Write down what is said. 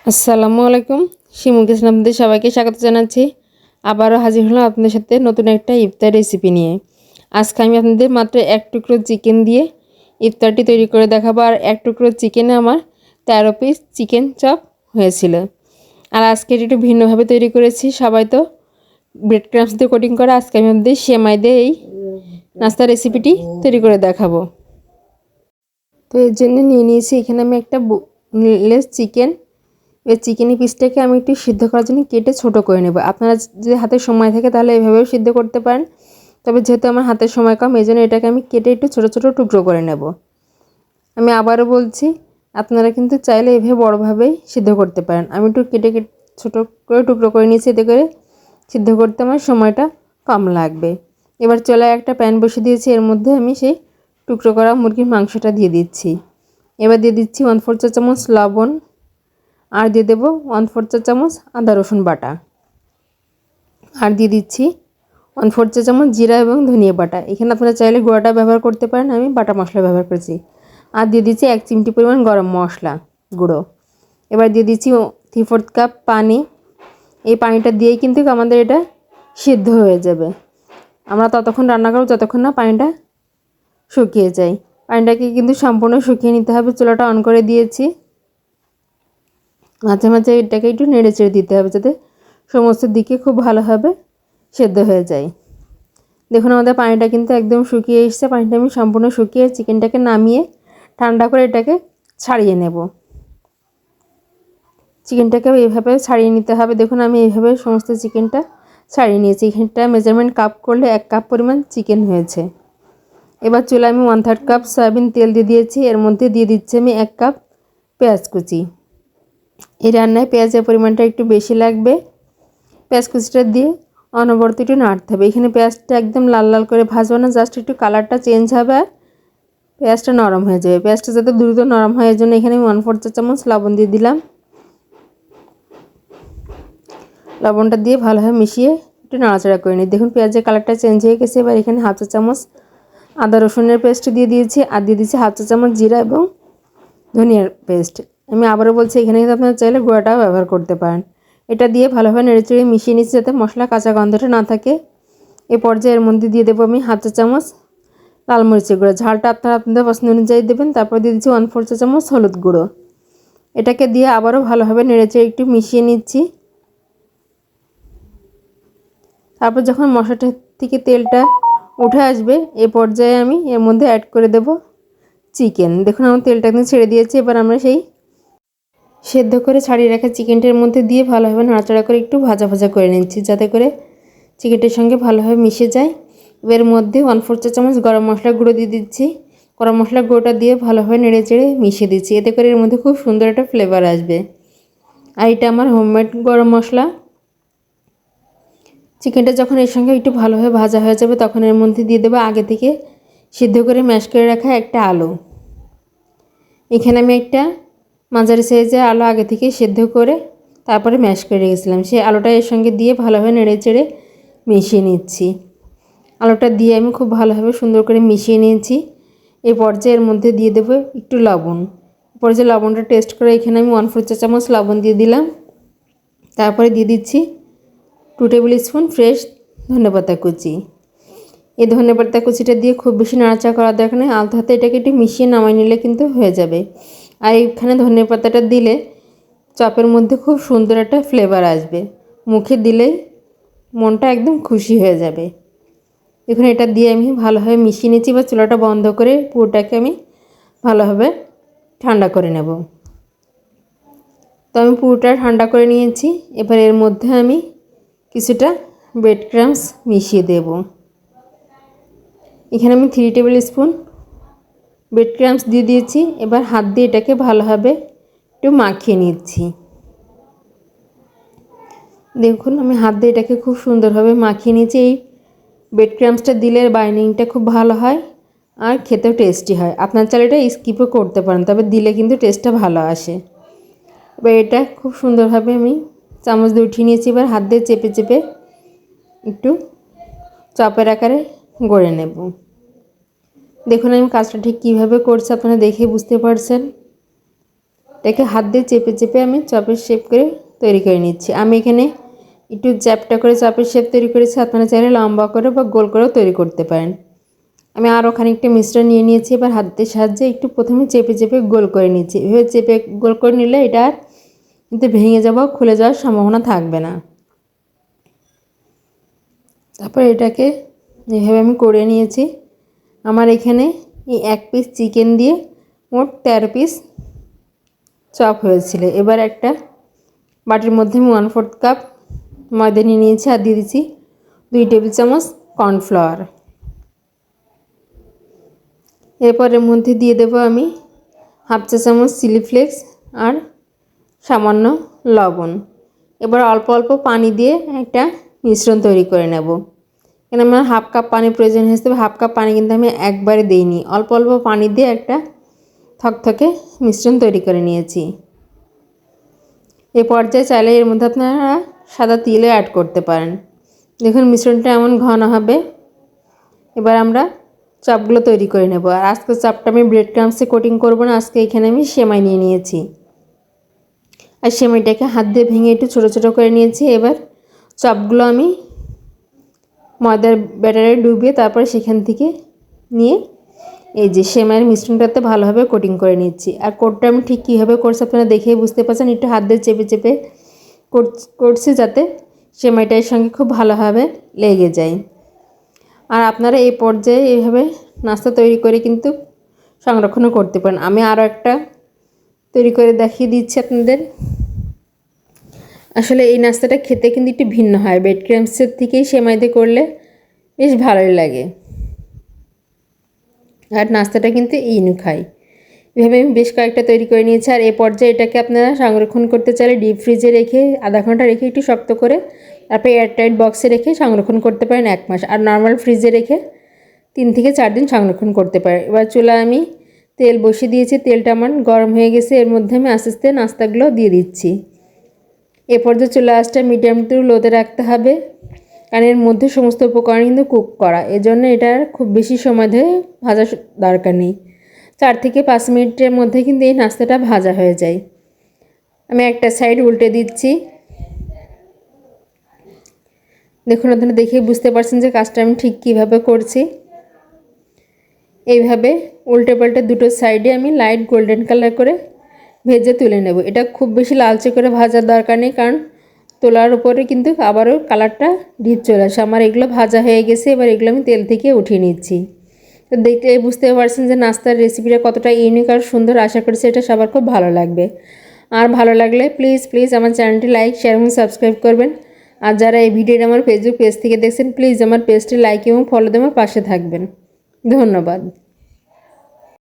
আসসালামু আলাইকুম। শিমু কিচেন আপনাদের সবাইকে স্বাগত জানাচ্ছি। আবারও হাজির হলাম আপনাদের সাথে নতুন একটা ইফতার রেসিপি নিয়ে। আজকে আমি আপনাদের মাত্র এক টুকরো চিকেন দিয়ে ইফতারটি তৈরি করে দেখাবো। আর এক টুকরো চিকেনে আমার 13 পিস চিকেন চপ হয়েছিল। আর আজকে একটু ভিন্নভাবে তৈরি করেছি। সবাই তো ব্রেড ক্রাম্পস দিয়ে কোটিং করা, আজকে আমি আপনাদের সেমাই দিয়ে এই নাস্তার রেসিপিটি তৈরি করে দেখাবো। তো এর জন্য নিয়ে নিয়েছি এখানে আমি একটা বোনলেস চিকেন। এই চিকেনের পিসটাকে আমি একটু সিদ্ধ করার জন্য কেটে ছোট করে নেব। আপনারা যদি হাতে সময় থাকে তাহলে এভাবেও সিদ্ধ করতে পারেন, তবে যেহেতু আমার হাতের সময় কম এই জন্য এটাকে আমি কেটে একটু ছোট ছোট টুকরো করে নেব। আমি আবারও বলছি, আপনারা কিন্তু চাইলে এভাবে বড়োভাবেই সিদ্ধ করতে পারেন। আমি একটু কেটে কেটে ছোটো করে টুকরো করে নিয়েছি, এতে করে সিদ্ধ করতে আমার সময়টা কম লাগবে। এবার চুলায় একটা প্যান বসিয়ে দিয়েছি, এর মধ্যে আমি সেই টুকরো করা মুরগির মাংসটা দিয়ে দিচ্ছি। এবার দিয়ে দিচ্ছি 1/4 চা চামচ লবণ, আর দিয়ে দেবো 1/4 চা চামচ আদা রসুন বাটা, আর দিয়ে দিচ্ছি 1/4 চা চামচ জিরা এবং ধনিয়া বাটা। এখানে আপনারা চাইলে গুঁড়াটা ব্যবহার করতে পারেন, আমি বাটা মশলা ব্যবহার করেছি। আর দিয়ে দিচ্ছি 1 চিমটি পরিমাণ গরম মশলা গুঁড়ো। এবার দিয়ে দিচ্ছি 3/4 কাপ পানি। এই পানিটা দিয়েই কিন্তু আমাদের এটা সিদ্ধ হয়ে যাবে। আমরা ততক্ষণ রান্না করব যতক্ষণ না পানিটা শুকিয়ে যায়। পানিটাকে কিন্তু সম্পূর্ণ শুকিয়ে নিতে হবে। চুলাটা অন করে দিয়েছি। মাঝে মাঝে এটাকে একটু নেড়ে চেড়ে দিতে হবে যাতে সমস্ত দিকে খুব ভালোভাবে সেদ্ধ হয়ে যায়। দেখুন আমাদের পানিটা কিন্তু একদম শুকিয়ে এসেছে। পানিটা আমি সম্পূর্ণ শুকিয়ে চিকেনটাকে নামিয়ে ঠান্ডা করে এটাকে ছাড়িয়ে নেব। চিকেনটাকেও এইভাবে ছাড়িয়ে নিতে হবে। দেখুন আমি এইভাবে সমস্ত চিকেনটা ছাড়িয়ে নিয়েছি। এখানটা মেজারমেন্ট কাপ করলে 1 কাপ পরিমাণ চিকেন হয়েছে। এবার চুলায় আমি 1/3 কাপ সয়াবিন তেল দিয়ে দিয়েছি। এর মধ্যে দিয়ে দিচ্ছি আমি 1 কাপ পেঁয়াজ কুচি। এই রান্নায় পেঁয়াজের পরিমাণটা একটু বেশি লাগবে। পেঁয়াজ কুচিটা দিয়ে অনবরত একটু নাড়তে হবে। এখানে পেঁয়াজটা একদম লাল লাল করে ভাজবো না, জাস্ট একটু কালারটা চেঞ্জ হবে আর পেঁয়াজটা নরম হয়ে যাবে। পেঁয়াজটা যাতে দ্রুত নরম হয় এর জন্য এখানে আমি 1/4 চা চামচ লবণ দিয়ে দিলাম। লবণটা দিয়ে ভালোভাবে মিশিয়ে একটু নাড়াচাড়া করে নিই। দেখুন পেঁয়াজের কালারটা চেঞ্জ হয়ে গেছে। এবার এখানে 1/2 চা চামচ আদা রসুনের পেস্ট দিয়ে দিয়েছি, আর দিয়ে দিচ্ছি 1/2 চা চামচ জিরা এবং ধনিয়ার পেস্ট। আমি আবারও বলছি, এখানে কিন্তু আপনারা চাইলে গুঁড়াটাও ব্যবহার করতে পারেন। এটা দিয়ে ভালোভাবে নেড়েচেড়ে মিশিয়ে নিচ্ছি যাতে মশলা কাঁচা গন্ধটা না থাকে। এই পর্যায়ে এর মধ্যে দিয়ে দেবো আমি 1/2 চা চামচ লাল মরিচের গুঁড়ো। ঝালটা আপনারা আপনাদের পছন্দ অনুযায়ী দেবেন। তারপর দিয়ে দিচ্ছি 1/4 চা চামচ হলুদ গুঁড়ো। এটাকে দিয়ে আবারও ভালোভাবে নেড়েচেড়ে একটু মিশিয়ে নিচ্ছি। তারপর যখন মশলাটা থেকে তেলটা উঠে আসবে এই পর্যায়ে আমি এর মধ্যে অ্যাড করে দেব চিকেন। দেখুন আমার তেলটা কিন্তু ছেড়ে দিয়েছে। এবার আমরা সেই সেদ্ধ করে ছাড়িয়ে রাখা চিকেনটার মধ্যে দিয়ে ভালোভাবে নাড়াচাড়া করে একটু ভাজা ভাজা করে নিচ্ছি যাতে করে চিকেনটার সঙ্গে ভালোভাবে মিশে যায়। এর মধ্যে 1/4 চা চামচ গরম মশলা গুঁড়ো দিয়ে দিচ্ছি। গরম মশলা গুঁড়োটা দিয়ে ভালোভাবে নেড়ে চেড়ে মিশিয়ে দিচ্ছি, এতে করে এর মধ্যে খুব সুন্দর একটা ফ্লেভার আসবে। আর এটা আমার হোমমেড গরম মশলা। চিকেনটা যখন এর সঙ্গে একটু ভালোভাবে ভাজা হয়ে যাবে তখন এর মধ্যে দিয়ে দেবো আগে থেকে সিদ্ধ করে ম্যাশ করে রাখা একটা আলু। এখানে আমি একটা মাঝারি সাইজের আলু আগে থেকে সিদ্ধ করে তারপরে ম্যাশ করে রেখেছিলাম। সেই আলুটা এর সঙ্গে দিয়ে ভালোভাবে নেড়ে চেড়ে মিশিয়ে নিচ্ছি। আলুটা দিয়ে আমি খুব ভালোভাবে সুন্দর করে মিশিয়ে নিয়েছি। এই পর্যায়ের মধ্যে দিয়ে দেবো একটু লবণ। পর্যায়ে লবণটা টেস্ট করে এখানে আমি 1/4 চা চামচ লবণ দিয়ে দিলাম। তারপরে দিয়ে দিচ্ছি 2 টেবিল স্পুন ফ্রেশ ধনেপাতা কুচি। এই ধনেপাতা কুচিটা দিয়ে খুব বেশি নাড়াচাড়া করার দরকার নেই, আলতো হাতে এটাকে একটু মিশিয়ে নামিয়ে নিলে কিন্তু হয়ে যাবে। আর এখানে ধনেপাতাটা দিলে চপের মধ্যে খুব সুন্দর একটা ফ্লেভার আসবে, মুখে দিলেই মনটা একদম খুশি হয়ে যাবে। দেখুন এটা দিয়ে আমি ভালোভাবে মিশিয়ে নিচ্ছি। বা চুলাটা বন্ধ করে পুরোটাকে আমি ভালোভাবে ঠান্ডা করে নেব। তো আমি পুরোটা ঠান্ডা করে নিয়েছি। এবার এর মধ্যে আমি কিছুটা ব্রেড ক্রাম্বস মিশিয়ে দেব। এখানে আমি 3 টেবিল স্পুন ব্রেড ক্রাম্বস দিয়ে দিয়েছি। এবার হাত দিয়ে এটাকে ভালোভাবে একটু মাখিয়ে নিচ্ছি। দেখুন আমি হাত দিয়ে এটাকে খুব সুন্দরভাবে মাখিয়ে নিয়েছি। এই ব্রেড ক্রাম্বসটা দিলে বাইন্ডিংটা খুব ভালো হয় আর খেতেও টেস্টি হয়। আপনার চাইলে এটা স্কিপও করতে পারেন, তবে দিলে কিন্তু টেস্টটা ভালো আসে। এবার এটা খুব সুন্দরভাবে আমি চামচ দিয়ে উঠিয়ে নিয়েছি। এবার হাত দিয়ে চেপে চেপে একটু চপের আকারে গড়ে নেব। দেখুন আমি কাজটা ঠিক কীভাবে করছি আপনারা দেখে বুঝতে পারছেন। এটাকে হাত দিয়ে চেপে চেপে আমি চপের শেপ করে তৈরি করে নিচ্ছি। আমি এখানে একটু চ্যাপটা করে চপের শেপ তৈরি করেছি, আপনারা চাইলে লম্বা করে বা গোল করেও তৈরি করতে পারেন। আমি আরও খানিকটা মিশ্রণ নিয়ে নিয়েছি। এবার হাতের সাহায্যে একটু প্রথমে চেপে চেপে গোল করে নিচ্ছি। এভাবে চেপে গোল করে নিলে এটা আর কিন্তু ভেঙে যাওয়া খুলে যাওয়ার সম্ভাবনা থাকবে না। তারপর এটাকে এভাবে আমি করে নিয়েছি। আমার এখানে এই 1 পিস চিকেন দিয়ে মোট 13 পিস চপ হয়েছিল। এবার একটা বাটির মধ্যে আমি 1/4 কাপ ময়দা নিয়ে নিয়েছি আর দিয়ে দিচ্ছি 2 টেবিল চামচ কর্নফ্লাওয়ার। এরপর এর মধ্যে দিয়ে দেবো আমি 1/2 চা চামচ চিলি ফ্লেক্স আর সামান্য লবণ। এবার অল্প অল্প পানি দিয়ে একটা মিশ্রণ তৈরি করে নেব। এখানে আমার 1/2 কাপ পানি প্রয়োজন হয়েছে। 1/2 কাপ পানি কিন্তু আমি একবারে দিইনি, অল্প অল্প পানি দিয়ে একটা থকথকে মিশ্রণ তৈরি করে নিয়েছি। এই পর্যায়ে চাইলে এর মধ্যে আপনারা সাদা তিলও অ্যাড করতে পারেন। দেখুন মিশ্রণটা এমন ঘন হবে। এবার আমরা চপগুলো তৈরি করে নেব। আর আজকে চপটা আমি ব্রেড ক্রাম্বসে কোটিং করব না, আজকে এখানে আমি সেমাই নিয়ে নিয়েছি আর সেমাইটাকে হাত দিয়ে ভেঙে একটু ছোটো ছোটো করে নিয়েছি। এবার চপগুলো আমি ময়দার ব্যাটারে ডুবিয়ে তারপরে সেখান থেকে নিয়ে এই যে সেমাইয়ের মিশ্রণটাতে ভালোভাবে কোটিং করে নিচ্ছি। আর কোটটা আমি ঠিক কীভাবে করছি আপনারা দেখেই বুঝতে পারছেন। একটু হাত দিয়ে চেপে চেপে করছি যাতে সেমাইটার সঙ্গে খুব ভালোভাবে লেগে যায়। আর আপনারা এই পর্যায়ে এইভাবে নাস্তা তৈরি করে কিন্তু সংরক্ষণও করতে পারেন। আমি আরও একটা তৈরি করে দেখিয়ে দিচ্ছি আপনাদের। আসলে এই নাস্তাটা খেতে কিন্তু একটু ভিন্ন হয়, ব্রেড ক্রাম্বসের থেকেই সেমাই দিয়ে করলে বেশ ভালোই লাগে। আর নাস্তাটা কিন্তু ইউনিক হয়। এভাবে আমি বেশ কয়েকটা তৈরি করে নিয়েছি। আর এই পর্যায়ে এটাকে আপনারা সংরক্ষণ করতে চাইলে ডিপ ফ্রিজে রেখে আধা ঘন্টা রেখে একটু শক্ত করে তারপরে এয়ারটাইট বক্সে রেখে সংরক্ষণ করতে পারেন 1 মাস। আর নর্মাল ফ্রিজে রেখে 3 থেকে 4 দিন সংরক্ষণ করতে পারেন। এবার চুলায় আমি তেল বসিয়ে দিয়েছি, তেলটা আমার গরম হয়ে গেছে। এর মধ্যে আমি আস্তে আস্তে নাস্তাগুলো দিয়ে দিচ্ছি। এ পর্যায়ে চুলা আঁচটা মিডিয়াম টু লোতে রাখতে হবে, কারণ এর মধ্যে সমস্ত উপকরণ কিন্তু কুক করা, এজন্য এটার খুব বেশি সময় ধরে ভাজার দরকার নেই। 4 থেকে 5 মিনিটের মধ্যে কিন্তু এই নাস্তাটা ভাজা হয়ে যায়। আমি একটা সাইড উল্টে দিচ্ছি। দেখুন আপনারা দেখে বুঝতে পারছেন যে কাজটা আমি ঠিক কীভাবে করছি। এইভাবে উল্টে পাল্টে দুটো সাইডে আমি লাইট গোল্ডেন কালার করে ভেজে তুলে নেব। এটা খুব বেশি লালচে করে ভাজার দরকার নেই, কারণ তোলার উপরে কিন্তু আবারও কালারটা ডিপ চলে আসে। আমার এগুলো ভাজা হয়ে গেছে। এবার এগুলো আমি তেল থেকে উঠিয়ে নিচ্ছি। তো দেখতে বুঝতে পারছেন যে নাস্তার রেসিপিটা কতটা ইউনিক আর সুন্দর। আশা করছি এটা সবার খুব ভালো লাগবে। আর ভালো লাগলে প্লিজ আমার চ্যানেলটি লাইক, শেয়ার এবং সাবস্ক্রাইব করবেন। আর যারা এই ভিডিওটা আমার ফেসবুক পেজ থেকে দেখছেন, প্লিজ আমার পেজটি লাইক এবং ফলো দিয়ে আমার পাশে থাকবেন। ধন্যবাদ।